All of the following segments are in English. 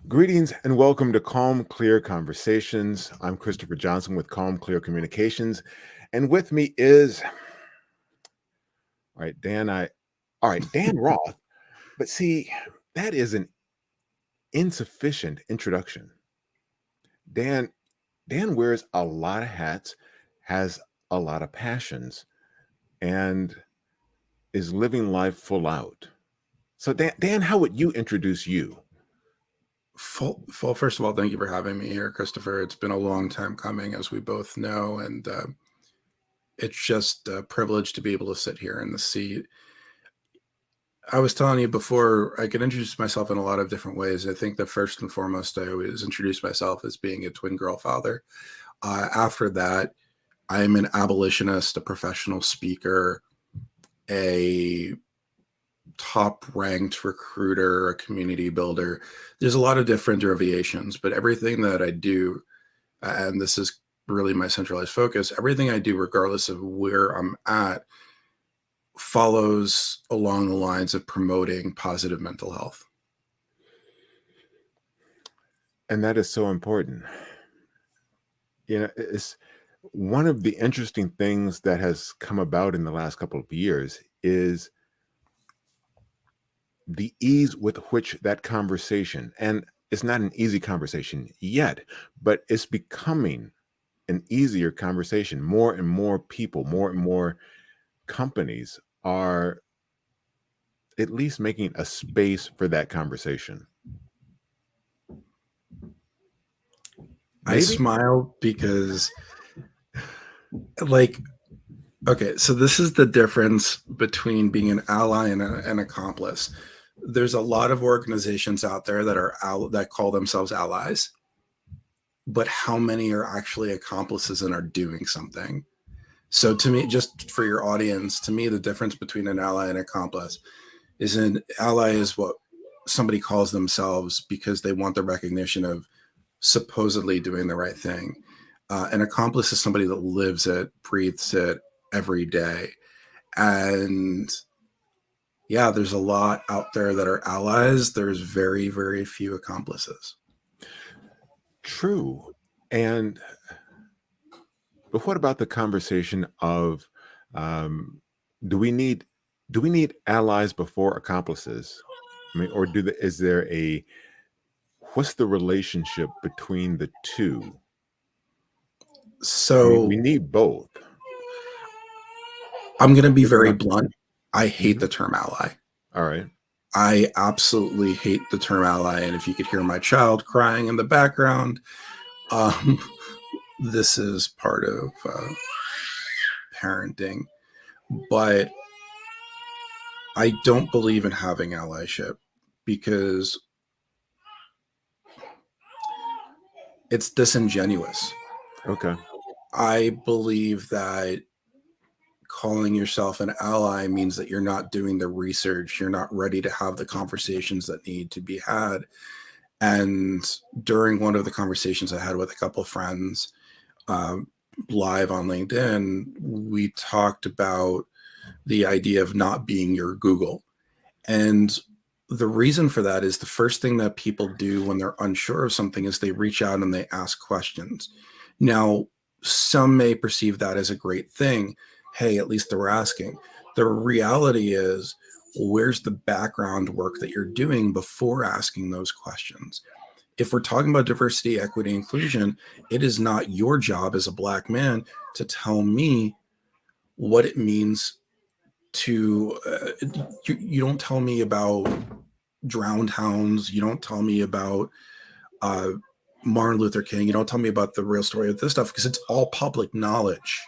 Greetings and welcome to Calm, Clear Conversations. I'm Christopher Johnson with Calm, Clear Communications. And with me is, all right, Dan Roth. But see, that is an insufficient introduction. Dan, Dan wears a lot of hats, has a lot of passions, and is living life full out. So, Dan, how would you introduce you? First of all, thank you for having me here, Christopher. It's been a long time coming, as we both know, and it's just a privilege to be able to sit here in the seat. I was telling you before, I can introduce myself in a lot of different ways. I think that first and foremost, I always introduce myself as being a twin girl father. After that, I'm an abolitionist, a professional speaker, a top ranked recruiter, a community builder. There's a lot of different derivations, but everything that I do, and this is really my centralized focus, everything I do, regardless of where I'm at, follows along the lines of promoting positive mental health. And that is so important. It's one of the interesting things that has come about in the last couple of years is the ease with which that conversation, and it's not an easy conversation yet, but it's becoming an easier conversation. More and more people, more and more companies are at least making a space for that conversation. I Maybe? smile because, like, okay, so this is the difference between being an ally and an accomplice. There's a lot of organizations out there that call themselves allies, but how many are actually accomplices and are doing something? So to me, just for your audience, to me, the difference between an ally and accomplice is an ally is what somebody calls themselves because they want the recognition of supposedly doing the right thing. An accomplice is somebody that lives it, breathes it every day. And yeah, there's a lot out there that are allies. There's very, very few accomplices. True. And but what about the conversation of um, do we need allies before accomplices? I mean, or is there a what's the relationship between the two? I mean, we So need both. I'm going to be What very about blunt. I hate mhm. the term ally. All right. I absolutely hate the term ally. And if you could hear my child crying in the background, um, this is part of parenting. But I don't believe in having allyship because it's disingenuous. Okay. I believe that calling yourself an ally means that you're not doing the research, you're not ready to have the conversations that need to be had. And during one of the conversations I had with a couple of friends um, live on LinkedIn, we talked about the idea of not being your Google. And the reason for that is the first thing that people do when they're unsure of something is they reach out and they ask questions. Now, some may perceive that as a great thing. Hey, at least they're asking. The reality is, where's the background work that you're doing before asking those questions? If we're talking about diversity, equity, inclusion, it is not your job as a Black man to tell me what it means to you don't tell me about drowned hounds. You don't tell me about uh, Martin Luther King. You don't tell me about the real story of this stuff because it's all public knowledge.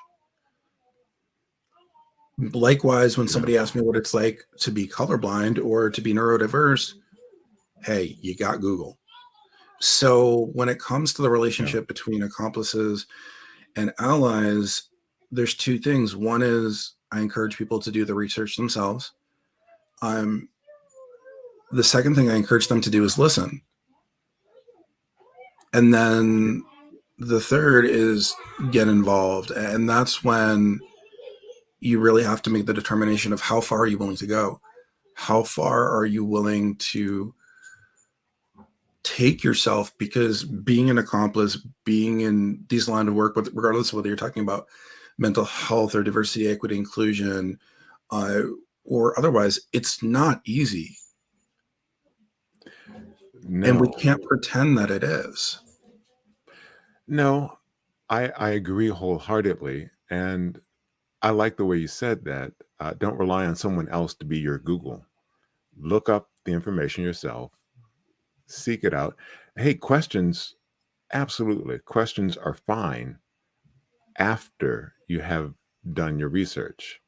Likewise, when Yeah. somebody asks me what it's like to be colorblind or to be neurodiverse, hey, you got Google. So when it comes to the Yeah. relationship between accomplices and allies, there's two things. One is I encourage people to do the research themselves. Um, the second thing I encourage them to do is listen. And then the third is get involved. And that's when you really have to make the determination of how far are you willing to go? How far are you willing to take yourself, because being an accomplice, being in these line of work, regardless of whether you're talking about mental health or diversity, equity, inclusion, uh, or otherwise, it's not easy. And we No, can't pretend that it is. no, I agree wholeheartedly. And I like the way you said that. Don't rely on someone else to be your Google. Look up the information yourself, seek it out. Hey, questions, absolutely. Questions are fine after you have done your research.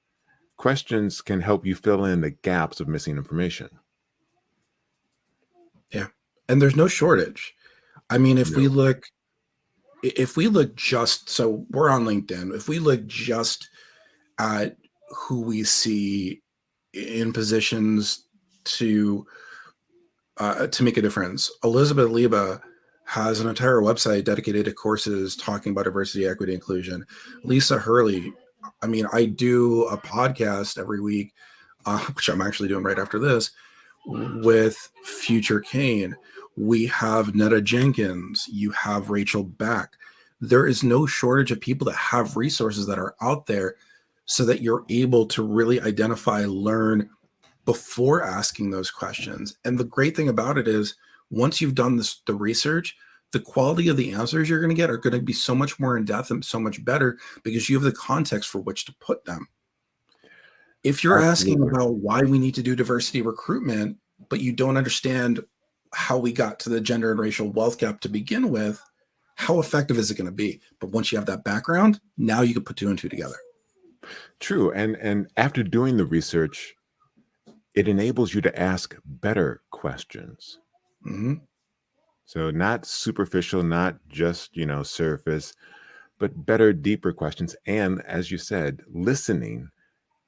Questions can help you fill in the gaps of missing information. Yeah. And there's no shortage. I mean, No. if we look just, so we're on LinkedIn, if we look just at who we see in positions to make a difference, Elizabeth Leba has an entire website dedicated to courses talking about diversity, equity, inclusion. Lisa Hurley, I mean, I do a podcast every week, which I'm actually doing right after this, with Future Kane. We have Netta Jenkins. You have Rachel Beck. There is no shortage of people that have resources that are out there so that you're able to really identify, learn before asking those questions. And the great thing about it is once you've done the research, the quality of the answers you're going to get are going to be so much more in depth and so much better because you have the context for which to put them. If you're asking Absolutely. about why we need to do diversity recruitment, but you don't understand how we got to the gender and racial wealth gap to begin with, how effective is it going to be? But once you have that background, now you can put two and two together. True. And after doing the research, it enables you to ask better questions. Mm-hmm. So not superficial, not just, surface, but better, deeper questions. And as you said, listening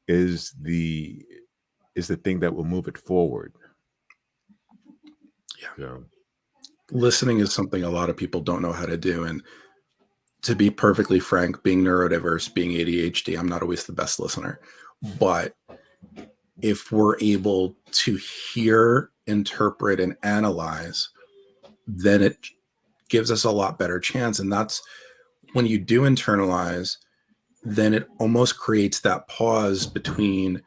is the thing that will move it forward. Yeah. So Listening is something a lot of people don't know how to do. And to be perfectly frank, being neurodiverse, being ADHD, I'm not always the best listener. But if we're able to hear, interpret, and analyze, then it gives us a lot better chance. And that's when you do internalize, then it almost creates that pause between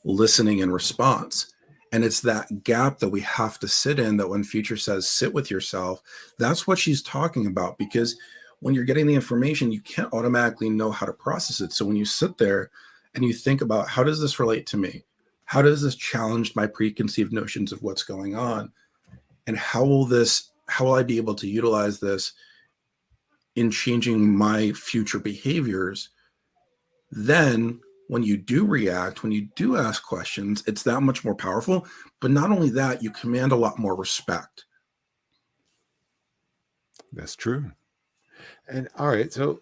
listening and response. And it's that gap that we have to sit in, that when Future says sit with yourself, that's what she's talking about. Because when you're getting the information, you can't automatically know how to process it. So when you sit there and you think about how does this relate to me? How does this challenge my preconceived notions of what's going on? And how will I be able to utilize this in changing my future behaviors? Then when you do react, when you do ask questions, it's that much more powerful. But not only that, you command a lot more respect. that's true. And all right, so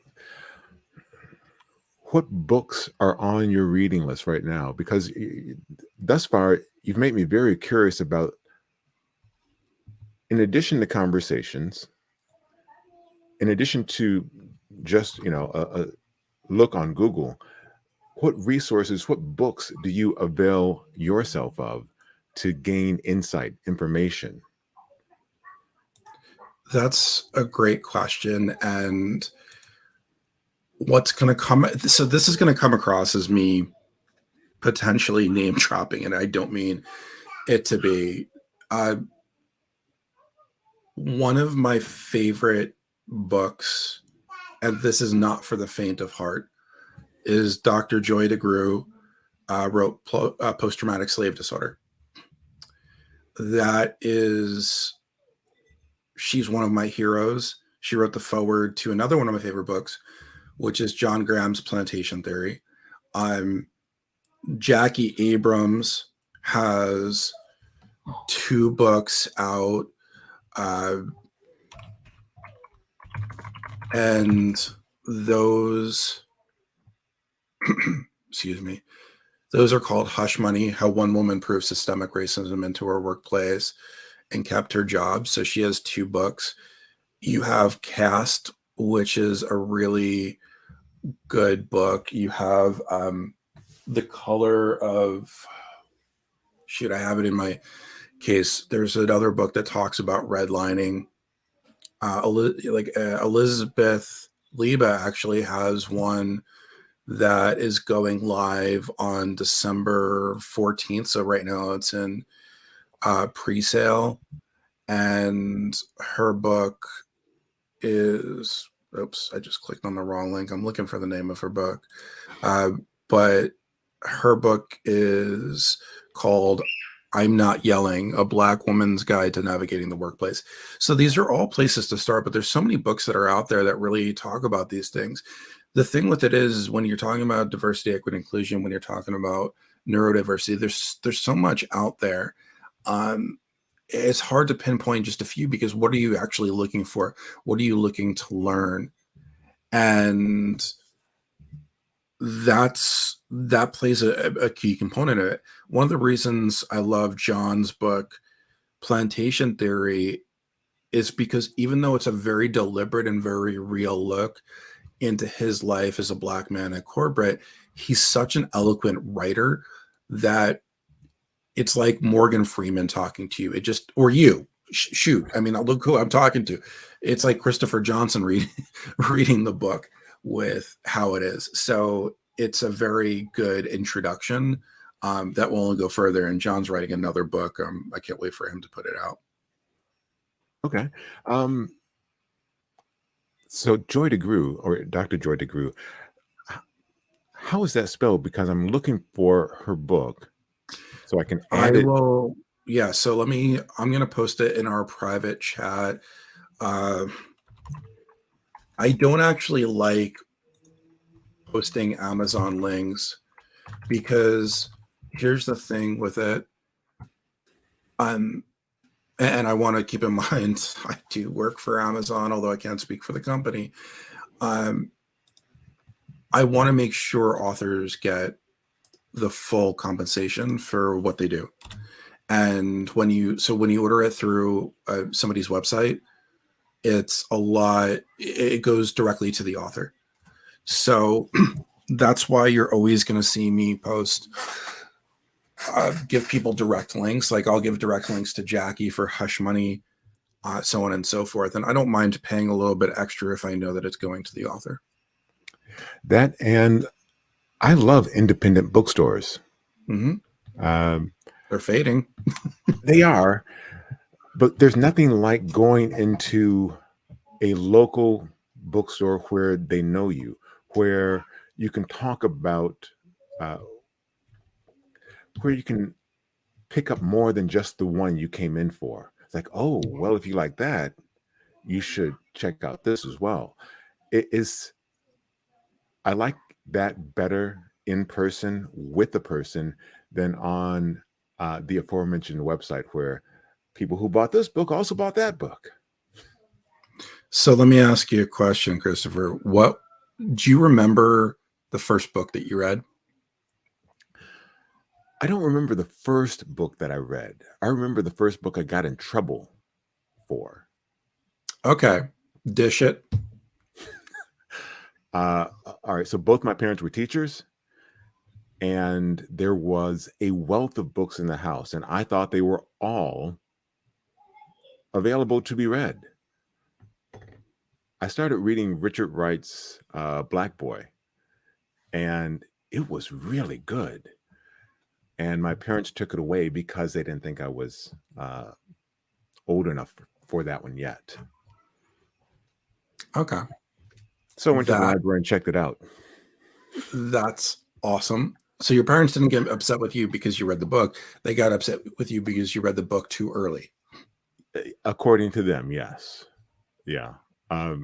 what books are on your reading list right now? Because thus far, you've made me very curious about, in addition to conversations, in addition to just, a look on Google, what resources, what books do you avail yourself of to gain insight, information? That's a great question. And what's going to come, so this is going to come across as me potentially name dropping, and I don't mean it to be. Uh, One of my favorite books, and this is not for the faint of heart, is Dr. Joy DeGruy wrote Post-Traumatic Slave Disorder. That is, she's one of my heroes. She wrote the foreword to another one of my favorite books, which is John Graham's Plantation Theory. Jackie Abrams has two books out, and those, excuse me, those are called Hush Money: How One Woman Proved Systemic Racism into Her Workplace and Kept Her Job. So she has two books. You have Caste, which is a really good book. You have The Color of, shoot, I have it case, there's another book that talks about redlining. Elizabeth Liba actually has one that is going live on December 14th. So right now it's in pre-sale, and her book is, oops, I just clicked on the wrong link. I'm looking for the name of her book. But her book is called I'm Not Yelling, A Black Woman's Guide to Navigating the Workplace. So these are all places to start, but there's so many books that are out there that really talk about these things. The thing with it is when you're talking about diversity, equity, inclusion, when you're talking about neurodiversity, there's so much out there. It's hard to pinpoint just a few, because what are you actually looking for? What are you looking to learn? And that plays a key component of it. One of the reasons I love John's book, Plantation Theory, is because even though it's a very deliberate and very real look into his life as a Black man at corporate, he's such an eloquent writer that it's like Morgan Freeman talking to you. It just, or you, shoot. I mean, look who I'm talking to. It's like Christopher Johnson reading the book with how it is. So it's a very good introduction that will only go further. And John's writing another book. I can't wait for him to put it out. Okay. So Joy DeGruy, or Dr. Joy DeGruy, how is that spelled? Because I'm looking for her book so I can add it. Will. Yeah. So I'm going to post it in our private chat. I don't actually like posting Amazon links, because here's the thing with it. And I want to keep in mind, I do work for Amazon, although I can't speak for the company. I want to make sure authors get the full compensation for what they do. And when you order it through somebody's website, it's a lot. It goes directly to the author. So that's why you're always going to see me post, give people direct links. Like I'll give direct links to Jackie for Hush Money, so on and so forth. And I don't mind paying a little bit extra if I know that it's going to the author. That, and I love independent bookstores. Mm-hmm. They're fading. They are, but there's nothing like going into a local bookstore where they know you, where you can talk about, where you can pick up more than just the one you came in for. It's like, oh, well, if you like that, you should check out this as well. I like that better in person with the person than on the aforementioned website where people who bought this book also bought that book. So let me ask you a question, Christopher. What do you remember the first book that you read? I don't remember the first book that I read. I remember the first book I got in trouble for. Okay. Dish it. All right. So both my parents were teachers, and there was a wealth of books in the house, and I thought they were all available to be read. I started reading Richard Wright's Black Boy, and it was really good. And my parents took it away because they didn't think I was old enough for that one yet. Okay. So I went to the library and checked it out. That's awesome. So your parents didn't get upset with you because you read the book. They got upset with you because you read the book too early. According to them, yes. Yeah. What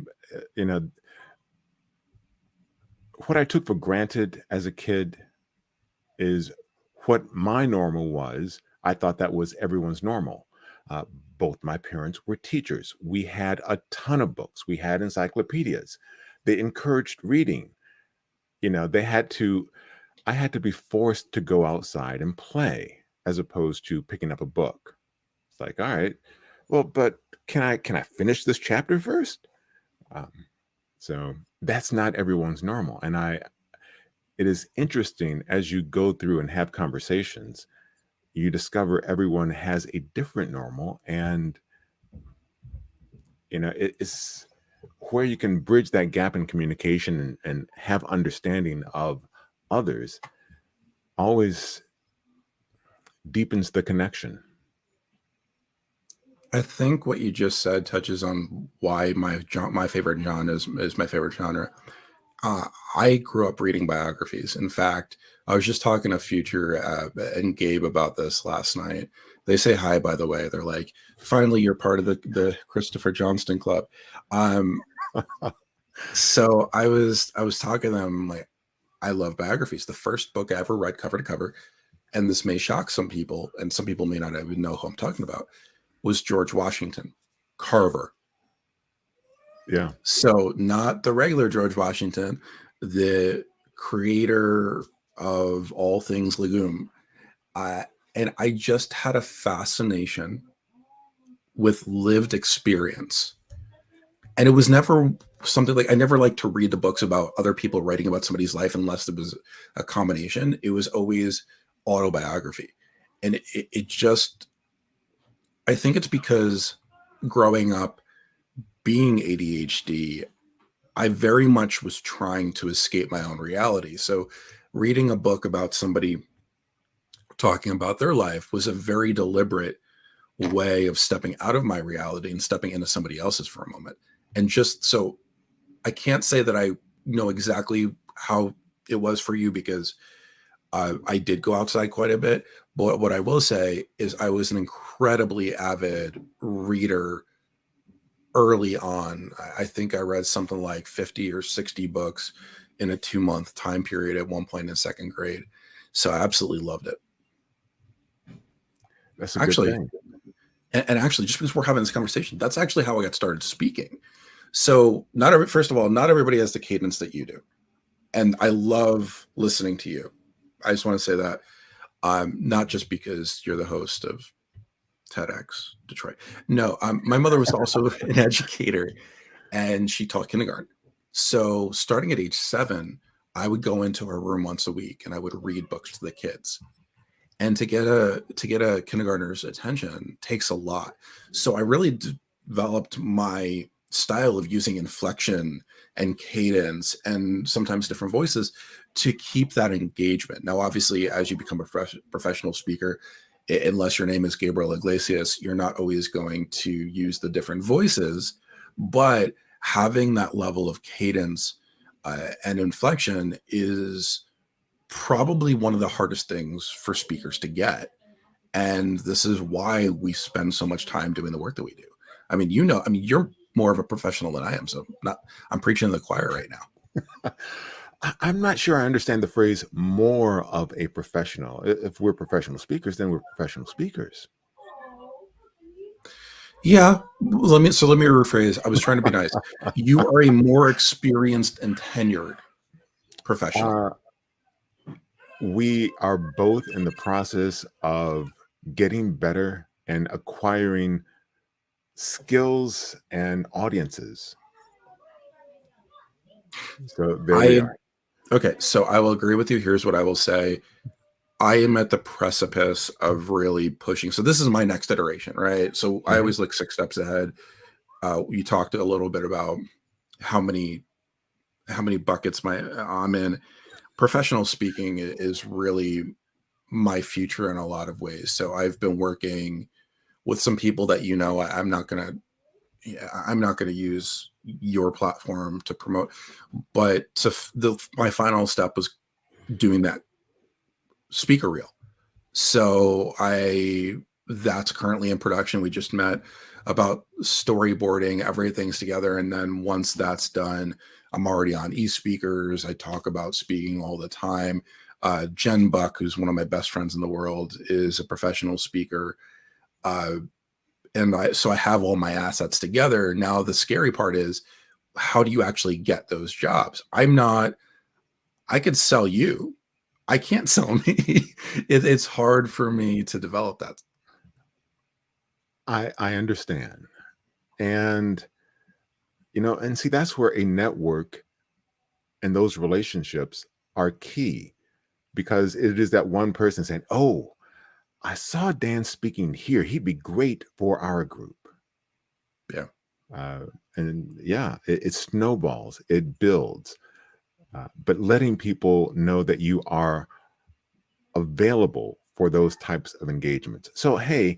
I took for granted as a kid is what my normal was. I thought that was everyone's normal. Both my parents were teachers. We had a ton of books. We had encyclopedias. They encouraged reading. I had to be forced to go outside and play as opposed to picking up a book. It's like, all right, well, but can I finish this chapter first? So that's not everyone's normal. And it is interesting as you go through and have conversations, you discover everyone has a different normal, and it's where you can bridge that gap in communication and have understanding of others always deepens the connection. I think what you just said touches on why my favorite genre is my favorite genre. I grew up reading biographies. In fact, I was just talking to Future and Gabe about this last night. They say hi, by the way. They're like, finally, you're part of the Christopher Johnston Club. Um, so I was talking to them like, I love biographies. The first book I ever read cover to cover, and this may shock some people, and some people may not even know who I'm talking about, was George Washington Carver. Yeah. So not the regular George Washington, the creator of all things legume. And I just had a fascination with lived experience. And it was never something like, I never liked to read the books about other people writing about somebody's life unless it was a combination. It was always autobiography. And it just, I think it's because growing up being ADHD, I very much was trying to escape my own reality. So reading a book about somebody talking about their life was a very deliberate way of stepping out of my reality and stepping into somebody else's for a moment. And just so I can't say that I know exactly how it was for you because I did go outside quite a bit. But what I will say is I was an incredibly avid reader early on. I think I read something like 50 or 60 books in a 2-month time period at one point in second grade. So I absolutely loved it. That's a good Actually, thing. and actually, just because we're having this conversation, that's actually how I got started speaking. So first of all, not everybody has the cadence that you do. And I love listening to you. I just want to say that not just because you're the host of TEDx Detroit. No, my mother was also an educator and she taught kindergarten. So starting at age 7, I would go into her room once a week and I would read books to the kids. And to get a kindergartner's attention takes a lot. So I really developed my style of using inflection and cadence and sometimes different voices to keep that engagement. Now, obviously, as you become a professional speaker, unless your name is Gabriel Iglesias, you're not always going to use the different voices, but having that level of cadence and inflection is probably one of the hardest things for speakers to get. And this is why we spend so much time doing the work that we do. I mean, you're more of a professional than I am. So I'm preaching to the choir right now. I'm not sure I understand the phrase more of a professional. If we're professional speakers, then we're professional speakers. Yeah. Let me rephrase. I was trying to be nice. You are a more experienced and tenured professional. We are both in the process of getting better and acquiring skills and audiences. So there we are. Okay. So I will agree with you. Here's what I will say. I am at the precipice of really pushing. So this is my next iteration, right? So I always look 6 steps ahead. You talked a little bit about how many buckets I'm in. Professional speaking is really my future in a lot of ways. So I've been working with some people that I'm not gonna use your platform to promote, but my final step was doing that speaker reel. So that's currently in production. We just met about storyboarding, everything's together. And then once that's done, I'm already on e-speakers. I talk about speaking all the time. Jen Buck, who's one of my best friends in the world, is a professional speaker. So I have all my assets together. Now, the scary part is, how do you actually get those jobs? I could sell you. I can't sell me. It's hard for me to develop that. I understand. And, and see, that's where a network and those relationships are key, because it is that one person saying, "Oh, I saw Dan speaking here. He'd be great for our group. Yeah. Uh, and yeah, it snowballs, it builds. But letting people know that you are available for those types of engagements. So, hey,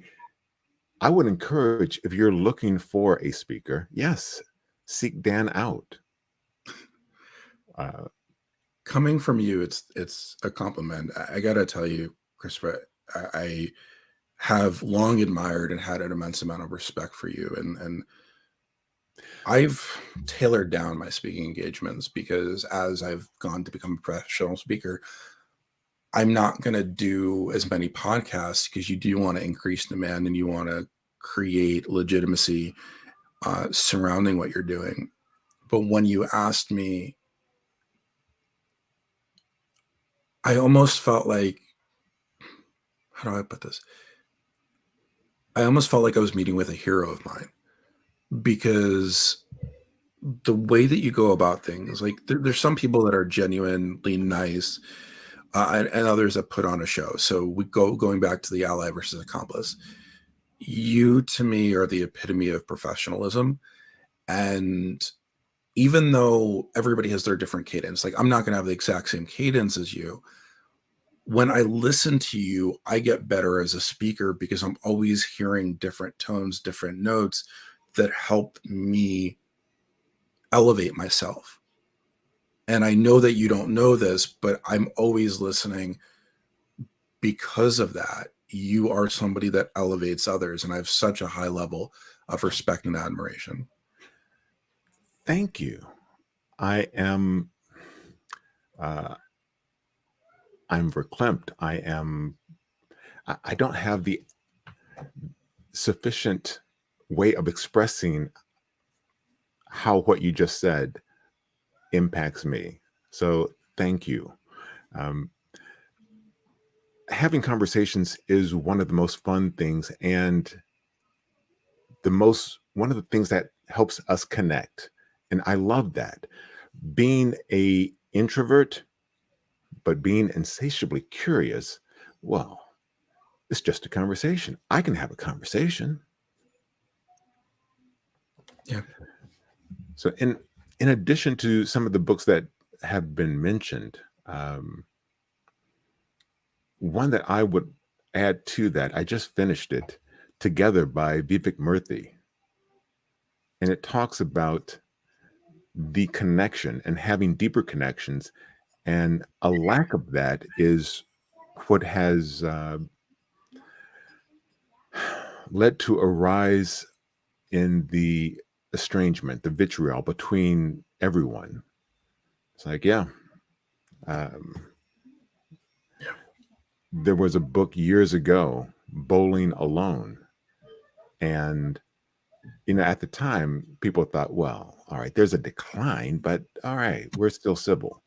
I would encourage if you're looking for a speaker, yes, seek Dan out. Uh, Coming from you, it's a compliment. I gotta tell you, Christopher, I have long admired and had an immense amount of respect for you, and I've tailored down my speaking engagements because as I've gone to become a professional speaker, I'm not going to do as many podcasts because you do want to increase demand and you want to create legitimacy surrounding what you're doing. But when you asked me, I almost felt like, how do I put this? I almost felt like I was meeting with a hero of mine because the way that you go about things, like there's some people that are genuinely nice and others that put on a show. So we going back to the ally versus accomplice. You to me are the epitome of professionalism. And even though everybody has their different cadence, like I'm not going to have the exact same cadence as you. When I listen to you, I get better as a speaker because I'm always hearing different tones, different notes that help me elevate myself. And I know that you don't know this, but I'm always listening because of that. You are somebody that elevates others. And I have such a high level of respect and admiration. Thank you. I am uh, I'm verklempt. I don't have the sufficient way of expressing how what you just said impacts me. So thank you. Um, Having conversations is one of the most fun things and one of the things that helps us connect. And I love that. Being a introvert, but being insatiably curious, well, it's just a conversation. I can have a conversation. Yeah. So in addition to some of the books that have been mentioned, one that I would add to that, I just finished it, Together by Vivek Murthy. And it talks about the connection and having deeper connections. And a lack of that is what has led to a rise in the estrangement, the vitriol between everyone. It's like, yeah. Um, Yeah. there was a book years ago, Bowling Alone. And, at the time, people thought, well, all right, there's a decline, but all right, we're still civil.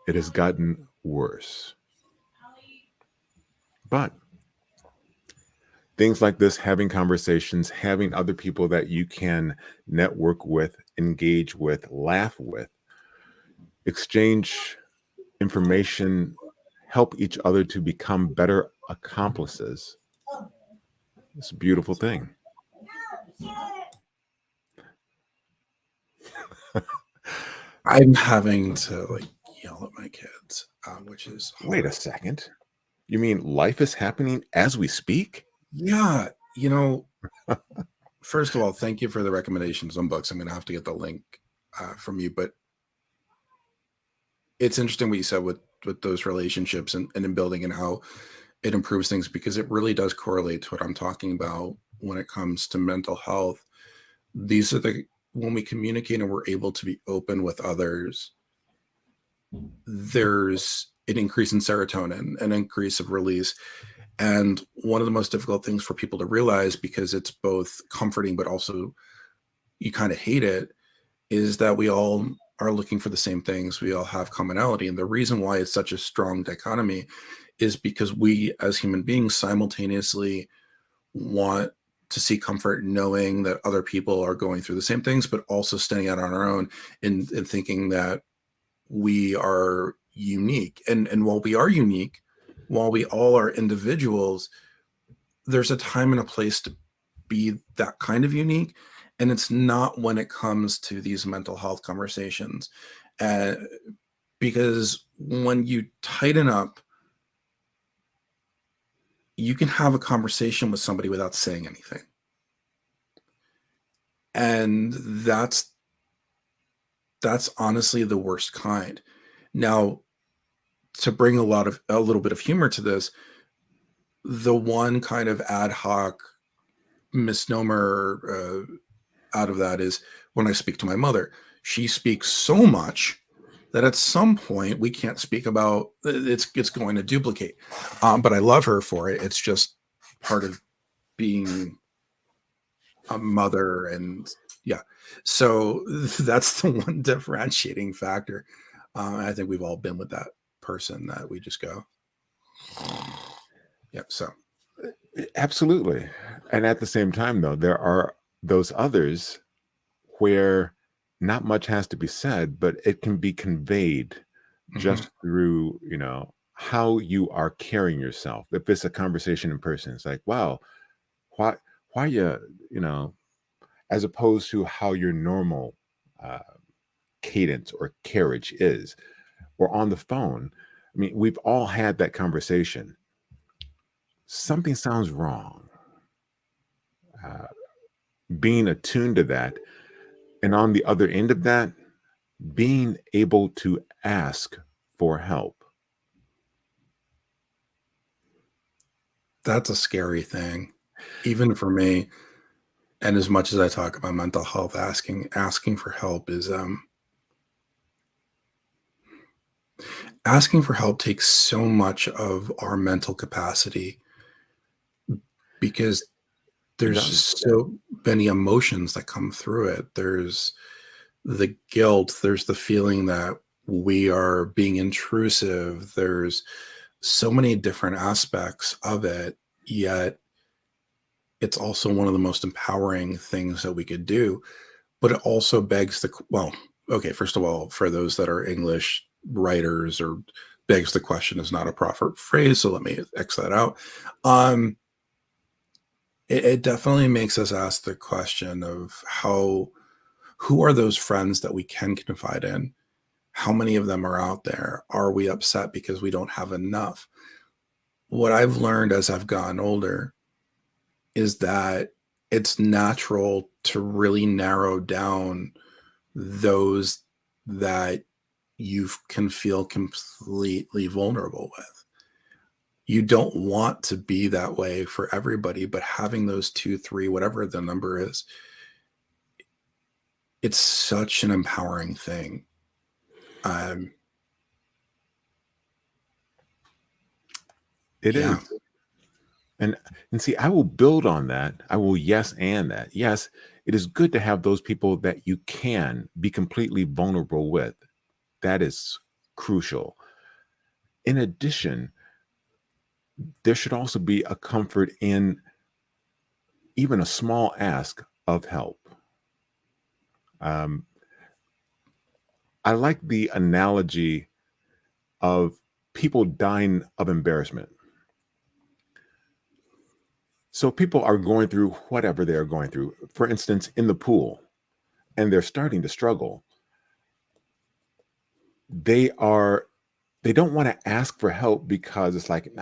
It has gotten worse. But things like this, having conversations, having other people that you can network with, engage with, laugh with, exchange information, help each other to become better accomplices. It's a beautiful thing. I'm having to like yell at my kids, which is Wait a hard. second. You mean life is happening as we speak? Yeah. First of all, thank you for the recommendations on books. I'm going to have to get the link from you, but it's interesting what you said with those relationships and in building and how it improves things because it really does correlate to what I'm talking about when it comes to mental health. These are when we communicate and we're able to be open with others, there's an increase in serotonin, an increase of release. And one of the most difficult things for people to realize, because it's both comforting, but also you kind of hate it, is that we all are looking for the same things. We all have commonality. And the reason why it's such a strong dichotomy is because we as human beings simultaneously want to see comfort knowing that other people are going through the same things, but also standing out on our own and thinking that we are unique. And while we are unique, while we all are individuals, there's a time and a place to be that kind of unique. And it's not when it comes to these mental health conversations. Uh, because when you tighten up, you can have a conversation with somebody without saying anything. And that's honestly the worst kind. Now, to bring a little bit of humor to this, the one kind of ad hoc misnomer out of that is when I speak to my mother. She speaks so much that at some point we can't speak about it's going to duplicate. But I love her for it. It's just part of being a mother, and yeah. So that's the one differentiating factor. I think we've all been with that person that we just go, yeah. So Absolutely. And at the same time, though, there are those others where not much has to be said, but it can be conveyed mhm. just through, how you are carrying yourself. If it's a conversation in person, it's like, wow, why, you, as opposed to how your normal uh, cadence or carriage is, or on the phone. I mean, we've all had that conversation. Something sounds wrong. Uh, being attuned to that, and on the other end of that, being able to ask for help. That's a scary thing, even for me. And as much as I talk about mental health, asking for help is asking for help takes so much of our mental capacity, because It there's does. just so many emotions that come through it. There's the guilt, there's the feeling that we are being intrusive. There's so many different aspects of it, yet it's also one of the most empowering things that we could do. But it also begs well, okay, first of all, for those that are English writers, or begs the question is not a proper phrase, so let me X that out. Um, it definitely makes us ask the question of who are those friends that we can confide in? How many of them are out there? Are we upset because we don't have enough? What I've learned as I've gotten older is that it's natural to really narrow down those that you can feel completely vulnerable with. You don't want to be that way for everybody, but having those two, three, whatever the number is, it's such an empowering thing. Um, It yeah, is. And see, I will build on that. I will yes and that. Yes, it is good to have those people that you can be completely vulnerable with. That is crucial. In addition, there should also be a comfort in even a small ask of help. Um, I like the analogy of people dying of embarrassment. So people are going through whatever they're going through. For instance, in the pool, and they're starting to struggle. They are they don't want to ask for help because it's like,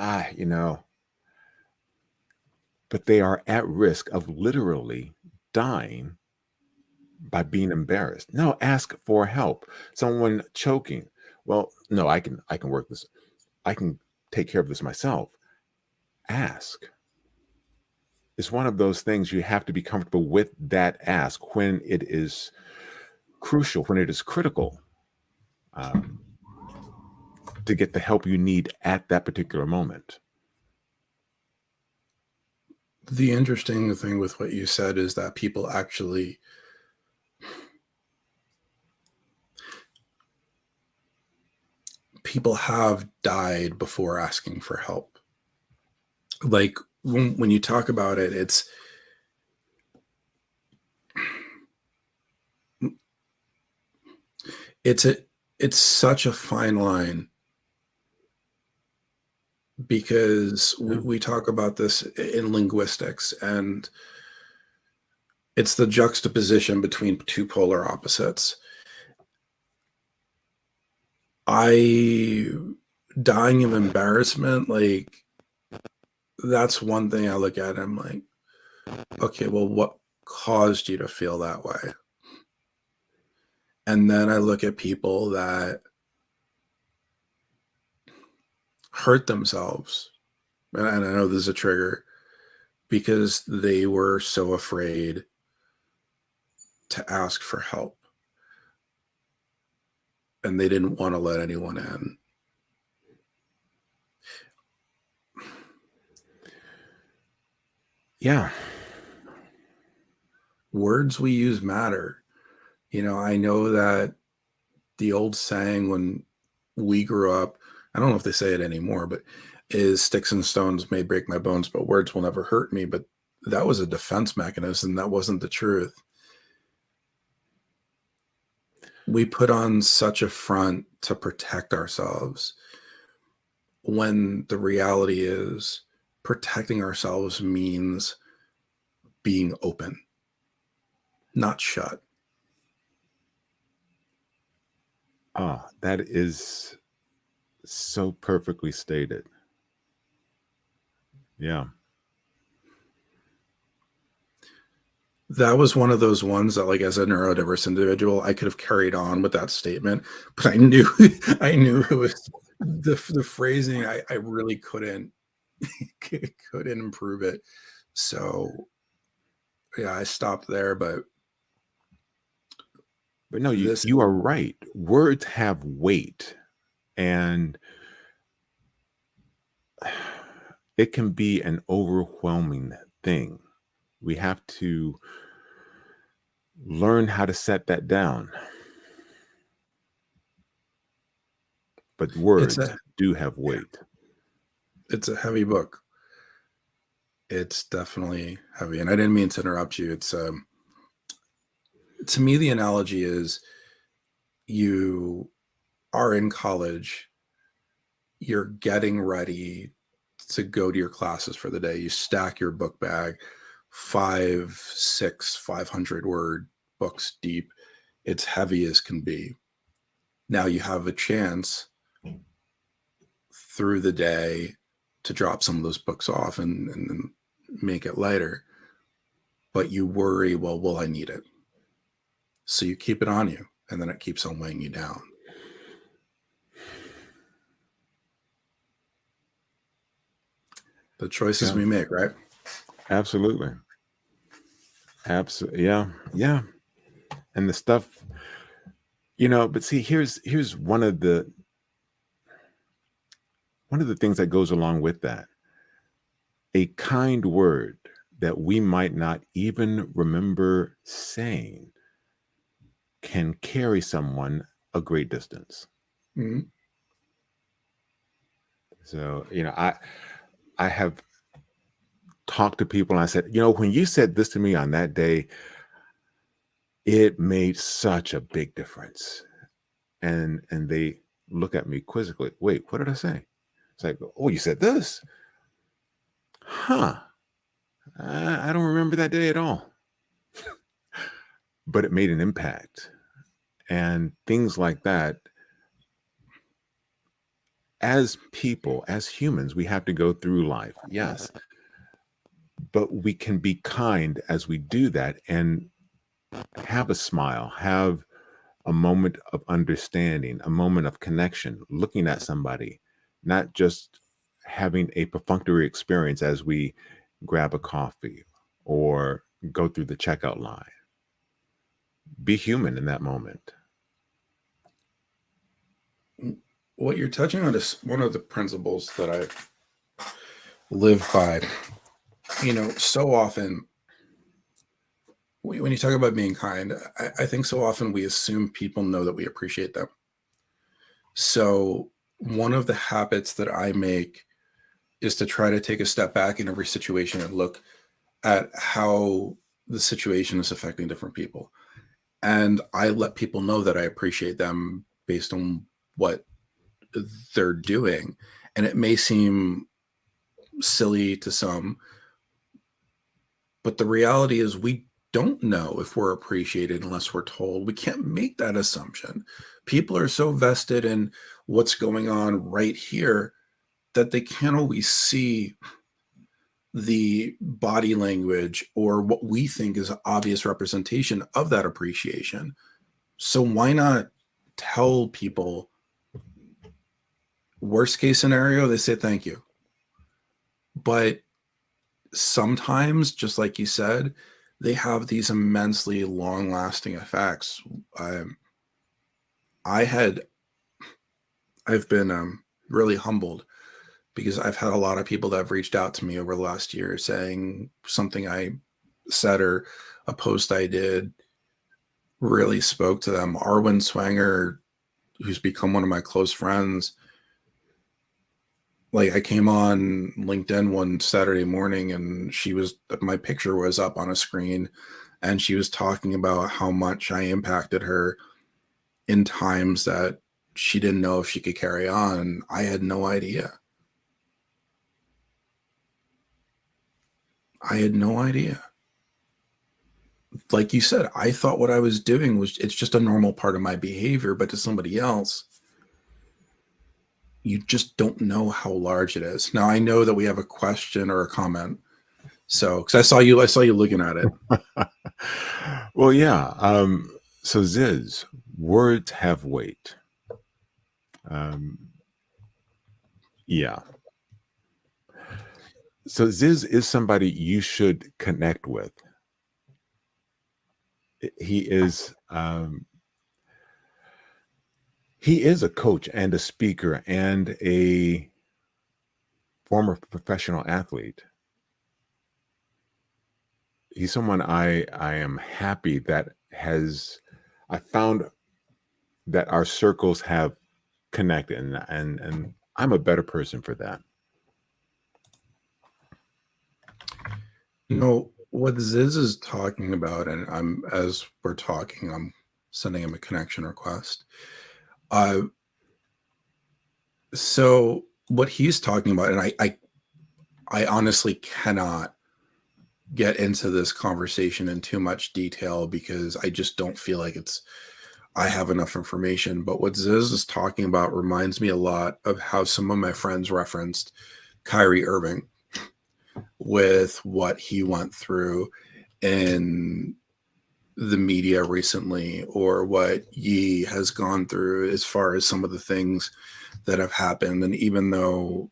but they are at risk of literally dying by being embarrassed. No, ask for help. Someone choking. Well, no, I can work this. I can take care of this myself. Ask. It's one of those things you have to be comfortable with that ask when it is crucial, when it is critical, um, to get the help you need at that particular moment. the interesting thing with what you said is that people have died before asking for help. Like when you talk about it, it's a it's such a fine line because Yeah. we talk about this in linguistics, and it's the juxtaposition between two polar opposites. I dying of embarrassment, like, that's one thing I look at and I'm like, okay, well, what caused you to feel that way? And then I look at people that hurt themselves, and I know this is a trigger, because they were so afraid to ask for help and they didn't want to let anyone in. Yeah. Words we use matter. I know that the old saying when we grew up, I don't know if they say it anymore, but is sticks and stones may break my bones, but words will never hurt me. But that was a defense mechanism. That wasn't the truth. We put on such a front to protect ourselves when the reality is protecting ourselves means being open, not shut. Ah, that is so perfectly stated. Yeah. That was one of those ones that, like, as a neurodiverse individual, I could have carried on with that statement, but I knew I knew it was the phrasing. I really couldn't couldn't improve it. So yeah, I stopped there. But But no, you this you are right. Words have weight, and it can be an overwhelming thing. We have to learn how to set that down. But it's words a do have weight. it's a heavy book. It's definitely heavy, and I didn't mean to interrupt you. It's to me, the analogy is you are in college, you're getting ready to go to your classes for the day. You stack your book bag, 500 word books deep. It's heavy as can be. Now you have a chance through the day to drop some of those books off and make it lighter. But you worry, well, will I need it? So you keep it on you, and then it keeps on weighing you down. The choices Yeah, we make, right? absolutely. Absolutely. Yeah. Yeah. And the stuff, but see, here's one of the things that goes along with that. A kind word that we might not even remember saying can carry someone a great distance. Mhm. So, I have talked to people and I said, when you said this to me on that day, it made such a big difference. And they look at me quizzically. Wait, what did I say? It's like, oh, you said this? Huh. I don't remember that day at all. But it made an impact. And things like that, as people, as humans, we have to go through life. Yes. But we can be kind as we do that and have a smile, have a moment of understanding, a moment of connection, looking at somebody, not just having a perfunctory experience as we grab a coffee or go through the checkout line. Be human in that moment. What you're touching on is one of the principles that I live by. So often when you talk about being kind, I think so often we assume people know that we appreciate them. So one of the habits that I make is to try to take a step back in every situation and look at how the situation is affecting different people. And I let people know that I appreciate them based on what they're doing. And it may seem silly to some, but the reality is we don't know if we're appreciated unless we're told. We can't make that assumption. People are so vested in what's going on right here that they can't always see the body language or what we think is an obvious representation of that appreciation. So why not tell people, worst case scenario, they say thank you. But sometimes, just like you said, they have these immensely long lasting effects. Um, I had, I've been really humbled because I've had a lot of people that have reached out to me over the last year saying something I said or a post I did really spoke to them. Arwen Swanger, who's become one of my close friends, like I came on LinkedIn one Saturday morning and my picture was up on a screen and she was talking about how much I impacted her in times that she didn't know if she could carry on. I had no idea. I had no idea. Like you said, I thought what I was doing it's just a normal part of my behavior, but to somebody else, you just don't know how large it is. Now I know that we have a question or a comment. So, because I saw you looking at it. Well, yeah. So Ziz, words have weight. Um, yeah. So Ziz is somebody you should connect with. He is he is a coach and a speaker and a former professional athlete. He's someone I am happy that I found that our circles have connected, and I'm a better person for that. No, what Ziz is talking about, and as we're talking, I'm sending him a connection request. Uh, so what he's talking about, and I honestly cannot get into this conversation in too much detail because I just don't feel like I have enough information. But what Ziz is talking about reminds me a lot of how some of my friends referenced Kyrie Irving with what he went through in the media recently, or what Yi has gone through as far as some of the things that have happened. And even though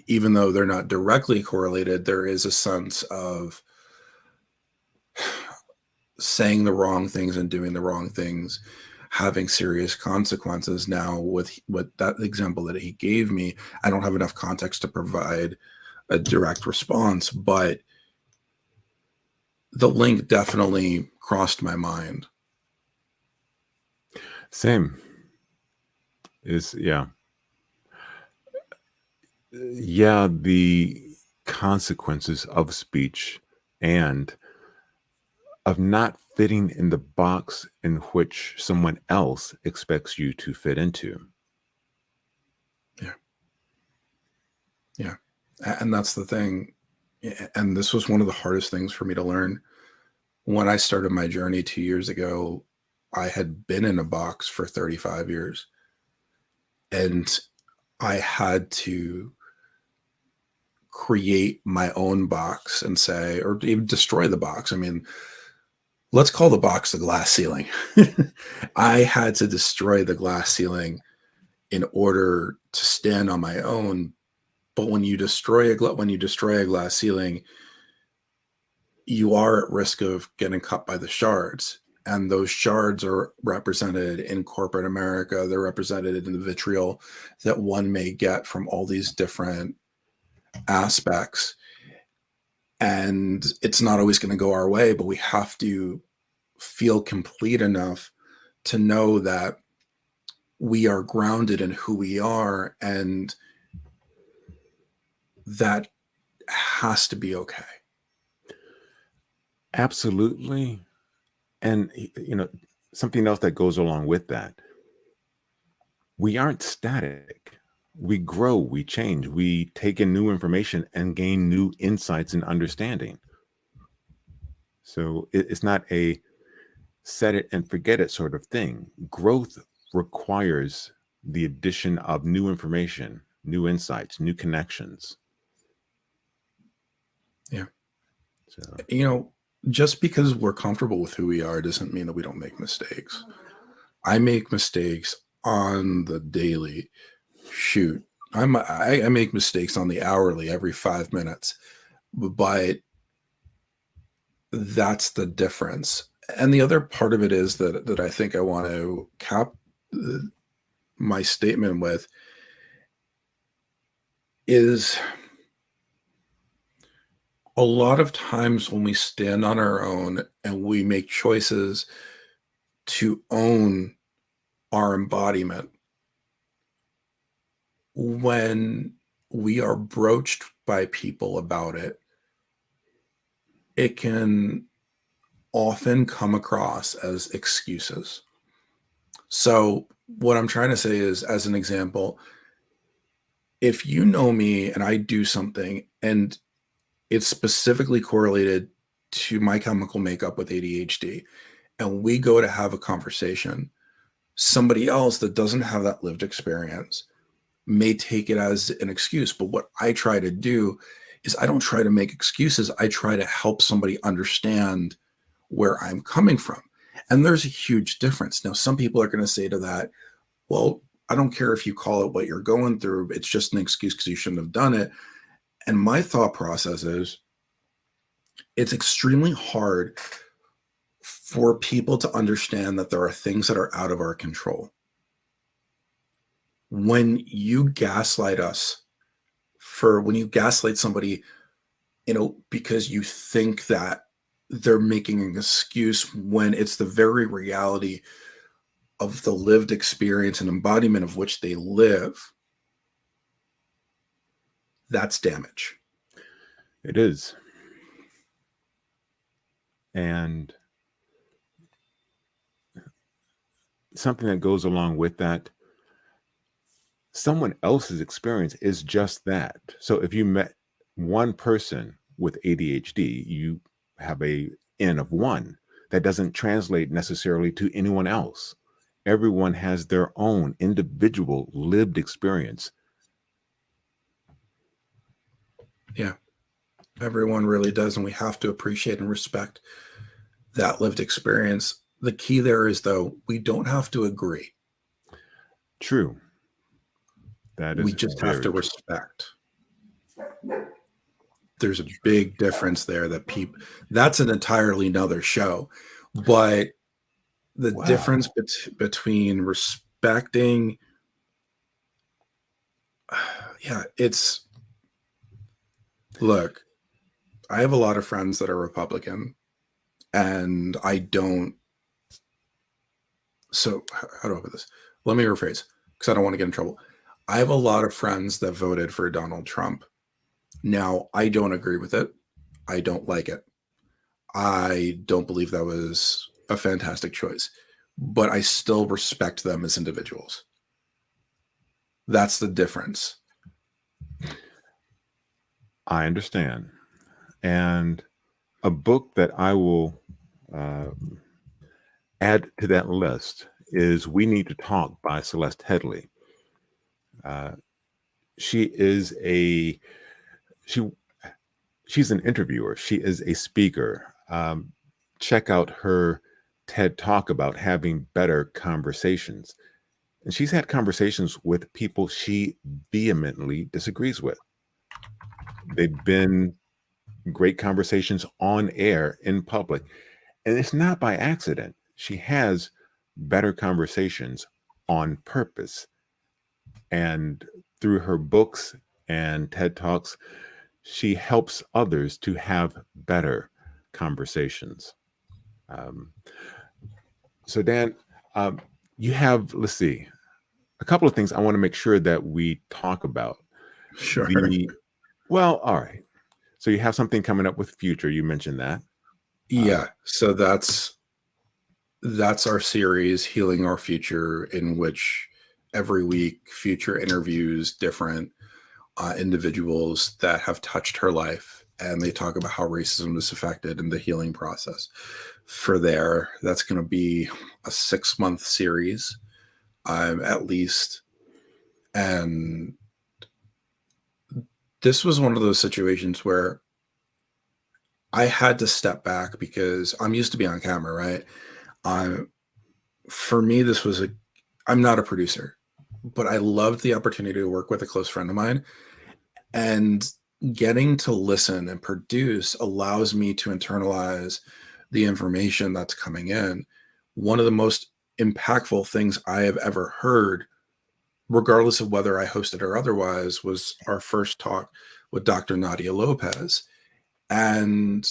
they're not directly correlated, there is a sense of saying the wrong things and doing the wrong things having serious consequences. Now, with that example that he gave me, I don't have enough context to provide a direct response, but the link definitely crossed my mind. Same. Is yeah. Yeah, the consequences of speech and of not fitting in the box in which someone else expects you to fit into. Yeah. Yeah. And that's the thing. And this was one of the hardest things for me to learn. When I started my journey 2 years ago, I had been in a box for 35 years. And I had to create my own box and say, or even destroy the box. I mean, let's call the box the glass ceiling. I had to destroy the glass ceiling in order to stand on my own. But when you destroy a glass ceiling, you are at risk of getting cut by the shards. And those shards are represented in corporate America. They're represented in the vitriol that one may get from all these different aspects. And it's not always going to go our way, but we have to feel complete enough to know that we are grounded in who we are, and that has to be okay. Absolutely. And something else that goes along with that. We aren't static. we grow, we change, we take in new information and gain new insights and understanding. So it's not a set it and forget it sort of thing. Growth requires the addition of new information, new insights, new connections. Yeah. So, You know, just because we're comfortable with who we are doesn't mean that we don't make mistakes. I make mistakes on the daily. Shoot, I make mistakes on the hourly every 5 minutes, but that's the difference. And the other part of it is that I think I want to cap my statement with is a lot of times when we stand on our own and we make choices to own our embodiment, when we are broached by people about it, it can often come across as excuses. So, what I'm trying to say is, as an example, if you know me and I do something and it's specifically correlated to my chemical makeup with ADHD, and we go to have a conversation, somebody else that doesn't have that lived experience may take it as an excuse. But what I try to do is I don't try to make excuses. I try to help somebody understand where I'm coming from. And there's a huge difference. Now, some people are going to say to that, well, I don't care if you call it what you're going through. It's just an excuse because you shouldn't have done it. And my thought process is it's extremely hard for people to understand that there are things that are out of our control. When you gaslight when you gaslight somebody, because you think that they're making an excuse when it's the very reality of the lived experience and embodiment of which they live, that's damage. it is. And something that goes along with that, someone else's experience is just that. So if you met one person with ADHD, you have a N of one. That doesn't translate necessarily to anyone else. Everyone has their own individual lived experience. Yeah, everyone really does. And we have to appreciate and respect that lived experience. The key there is, though, we don't have to agree. True. That We is just have very to true. respect. There's a big difference there that's an entirely another show. But the Wow. difference between respecting, look, I have a lot of friends that are Republican, and I don't. So, how do I put this? Let me rephrase because I don't want to get in trouble. I have a lot of friends that voted for Donald Trump. Now, I don't agree with it. I don't like it. I don't believe that was a fantastic choice, but I still respect them as individuals. That's the difference. I understand. And a book that I will add to that list is We Need to Talk by Celeste Headley. She's an interviewer. She is a speaker. Check out her TED Talk about having better conversations. And she's had conversations with people she vehemently disagrees with. They've been great conversations on air in public. And it's not by accident. She has better conversations on purpose. And through her books and TED Talks, she helps others to have better conversations. So, Dan, you have, let's see, a couple of things I want to make sure that we talk about. Sure. All right. So you have something coming up with Future. You mentioned that. Yeah. So that's our series, Healing Our Future, in which every week, Future interviews different individuals that have touched her life, and they talk about how racism is affected and the healing process. That's going to be a 6-month series, at least. And this was one of those situations where I had to step back because I'm used to being on camera, right? For me, I'm not a producer, but I loved the opportunity to work with a close friend of mine, and getting to listen and produce allows me to internalize the information that's coming in. One of the most impactful things I have ever heard, regardless of whether I hosted or otherwise, was our first talk with Dr. Nadia Lopez. And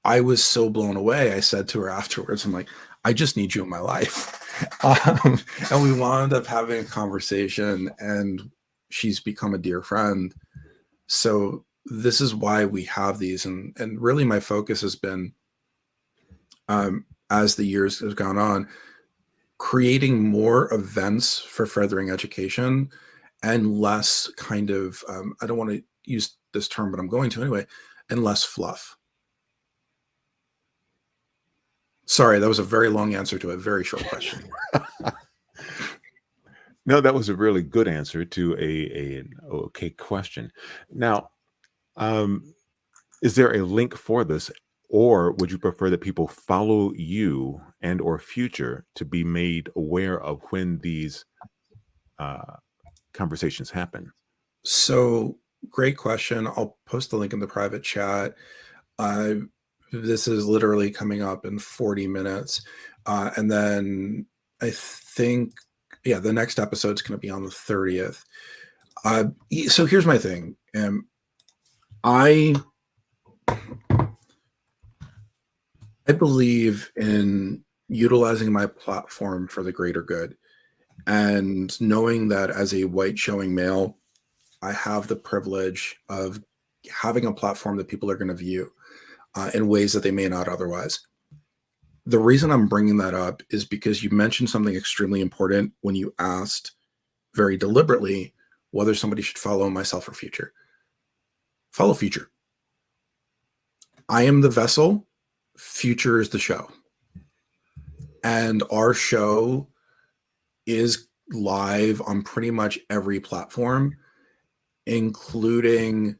I was so blown away. I said to her afterwards, I'm like, I just need you in my life. And we wound up having a conversation, and she's become a dear friend. So this is why we have these. And really my focus has been, as the years have gone on, creating more events for furthering education and less kind of, I don't want to use this term, but I'm going to anyway, and less fluff. Sorry, that was a very long answer to a very short question. No, that was a really good answer to an okay question. Now, is there a link for this, or would you prefer that people follow you and or Future to be made aware of when these conversations happen? So great question. I'll post the link in the private chat. This is literally coming up in 40 minutes. And then I think, yeah, the next episode is going to be on the 30th. So here's my thing. I believe in utilizing my platform for the greater good, and knowing that as a white showing male, I have the privilege of having a platform that people are going to view in ways that they may not otherwise. The reason I'm bringing that up is because you mentioned something extremely important when you asked very deliberately whether somebody should follow myself or Future. Follow Future. I am the vessel. Future is the show. And our show is live on pretty much every platform, including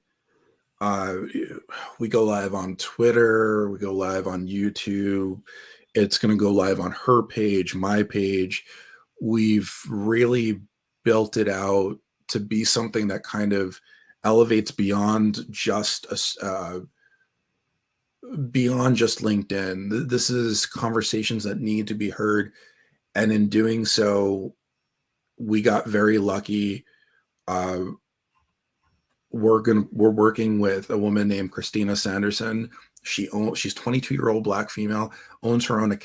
we go live on Twitter, we go live on YouTube. It's going to go live on her page, my page. We've really built it out to be something that kind of elevates beyond just LinkedIn. This is conversations that need to be heard, and in doing so, we got very lucky. We're working with a woman named Christina Sanderson. She's 22-year-old Black female, owns her own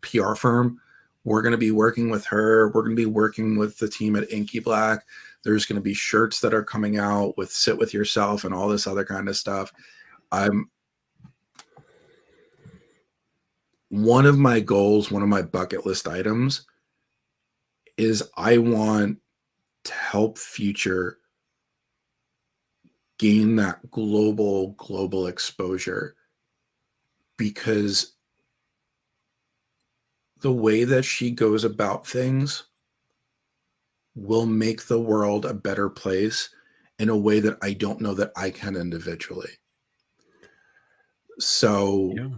PR firm. We're going to be working with her. We're going to be working with the team at Inky Black. There's going to be shirts that are coming out with "Sit with Yourself" and all this other kind of stuff. One of my goals, one of my bucket list items is I want to help Future gain that global exposure, because the way that she goes about things will make the world a better place in a way that I don't know that I can individually. So yeah.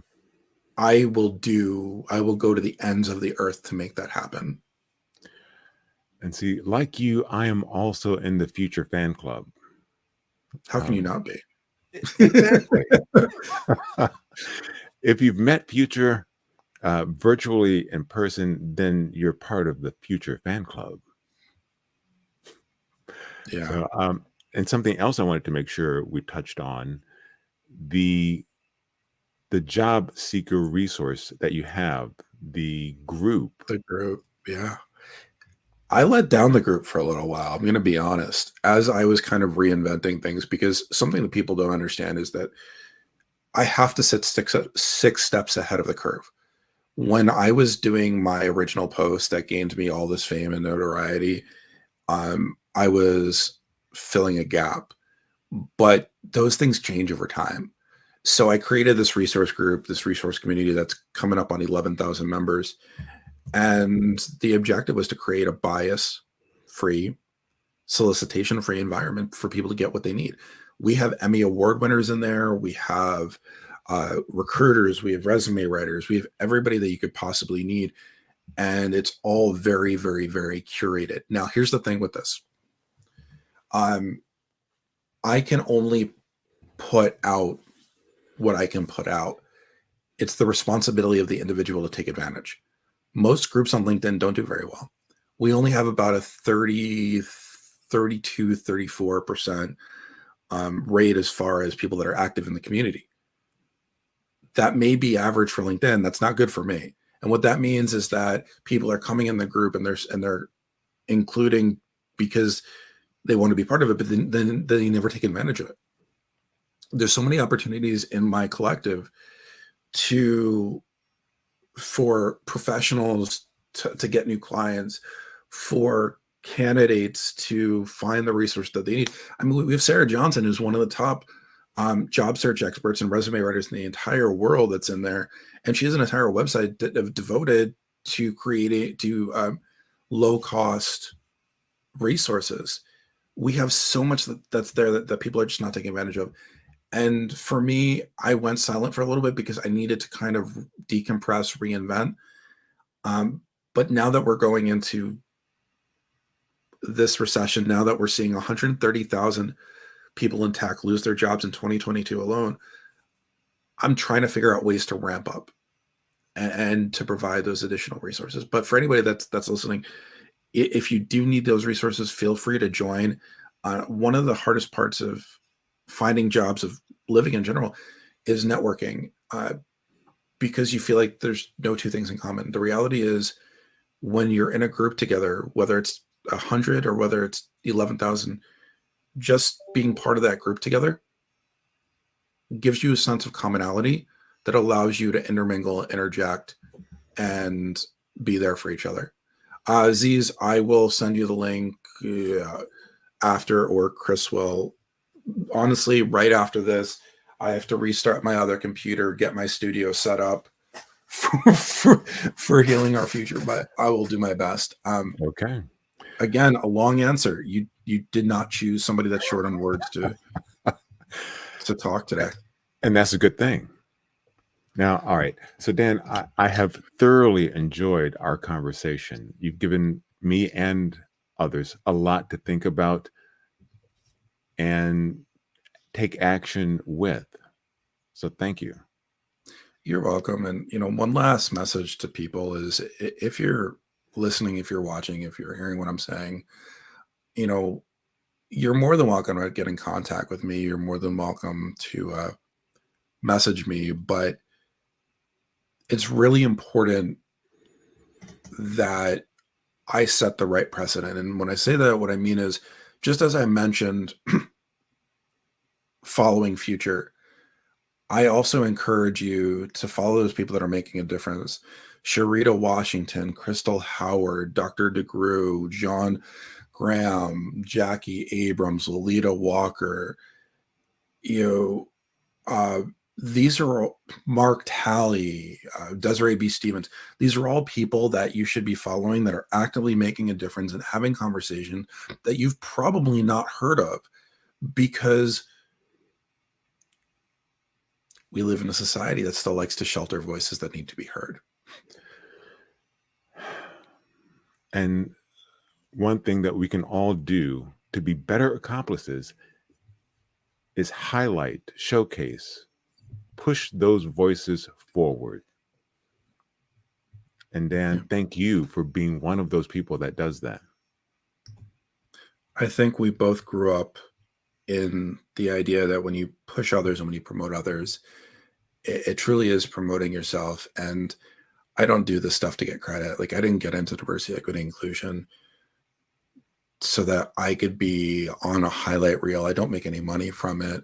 I will go to the ends of the earth to make that happen. And see, like you, I am also in the Future fan club. How can you not be? Exactly. If you've met Future virtually in person, then you're part of the Future fan club. Yeah. So, and something else I wanted to make sure we touched on, the job seeker resource that you have, the group. Yeah. I let down the group for a little while. I'm going to be honest, as I was kind of reinventing things, because something that people don't understand is that I have to sit six steps ahead of the curve. When I was doing my original post that gained me all this fame and notoriety, I was filling a gap, but those things change over time. So I created this resource group, this resource community that's coming up on 11,000 members. And the objective was to create a bias-free, solicitation-free environment for people to get what they need. We have Emmy Award winners in there. We have recruiters. We have resume writers. We have everybody that you could possibly need. And it's all very, very, very curated. Now, here's the thing with this. I can only put out what I can put out. It's the responsibility of the individual to take advantage. Most groups on LinkedIn don't do very well. We only have about a 32, 34% rate as far as people that are active in the community. That may be average for LinkedIn. That's not good for me. And what that means is that people are coming in the group and they're including because they want to be part of it, but then they never take advantage of it. There's so many opportunities in my collective for professionals to get new clients, for candidates to find the resource that they need. I mean, we have Sarah Johnson, who's one of the top job search experts and resume writers in the entire world that's in there. And she has an entire website devoted to creating low cost resources. We have so much that's there that people are just not taking advantage of. And for me, I went silent for a little bit because I needed to kind of decompress, reinvent. But now that we're going into this recession, now that we're seeing 130,000 people in tech lose their jobs in 2022 alone, I'm trying to figure out ways to ramp up and to provide those additional resources. But for anybody that's listening, if you do need those resources, feel free to join. One of the hardest parts of finding jobs, of living in general, is networking, because you feel like there's no two things in common. The reality is, when you're in a group together, whether it's 100 or whether it's 11,000, just being part of that group together gives you a sense of commonality that allows you to intermingle, interject, and be there for each other. Aziz, I will send you the link after, or Chris will. Honestly, right after this, I have to restart my other computer, get my studio set up for healing our future, but I will do my best. Okay. Again, a long answer. You did not choose somebody that's short on words to talk today. And that's a good thing. Now, all right. So, Dan, I have thoroughly enjoyed our conversation. You've given me and others a lot to think about and take action with. So thank you. You're welcome. And, one last message to people is, if you're listening, if you're watching, if you're hearing what I'm saying, you're more than welcome to get in contact with me. You're more than welcome to message me, but it's really important that I set the right precedent. And when I say that, what I mean is, just as I mentioned, following future, I also encourage you to follow those people that are making a difference. Sharita Washington, Crystal Howard, Dr. DeGrew, John Graham, Jackie Abrams, Lolita Walker, these are all, Mark Talley, Desiree B. Stevens. These are all people that you should be following, that are actively making a difference and having conversation that you've probably not heard of, because we live in a society that still likes to shelter voices that need to be heard. And one thing that we can all do to be better accomplices is highlight, showcase, push those voices forward. And Dan, thank you for being one of those people that does that. I think we both grew up in the idea that when you push others and when you promote others, it truly is promoting yourself. And I don't do this stuff to get credit. Like, I didn't get into diversity, equity, inclusion so that I could be on a highlight reel. I don't make any money from it.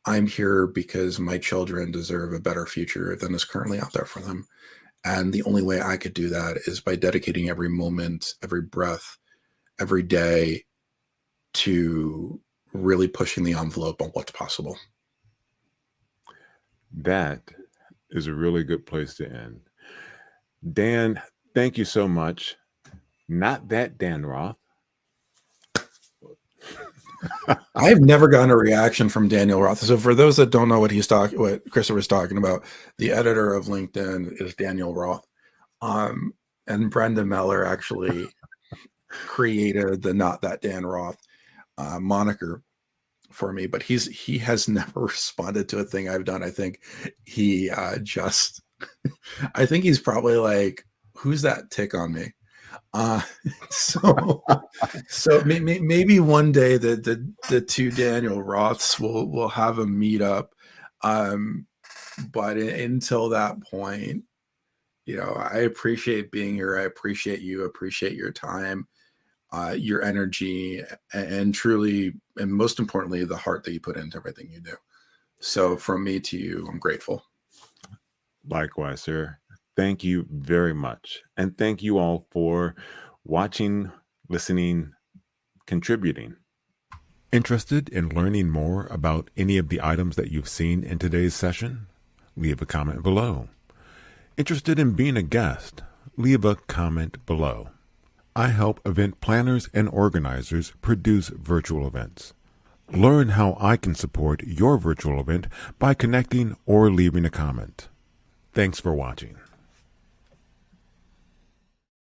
I'm here because my children deserve a better future than is currently out there for them. And the only way I could do that is by dedicating every moment, every breath, every day to really pushing the envelope on what's possible. That is a really good place to end. Dan, thank you so much. Not that Dan Roth. I've never gotten a reaction from Daniel Roth. So for those that don't know what Christopher's talking about, the editor of LinkedIn is Daniel Roth. And Brenda Meller actually created the Not That Dan Roth moniker for me, but he has never responded to a thing I've done. I think he I think he's probably like, who's that tick on me? So maybe one day the two Daniel Roths will have a meetup. But until that point, I appreciate being here. I appreciate you. Appreciate your time, your energy, and truly, and most importantly, the heart that you put into everything you do. So from me to you, I'm grateful. Likewise, sir. Thank you very much. And thank you all for watching, listening, contributing. Interested in learning more about any of the items that you've seen in today's session? Leave a comment below. Interested in being a guest? Leave a comment below. I help event planners and organizers produce virtual events. Learn how I can support your virtual event by connecting or leaving a comment. Thanks for watching.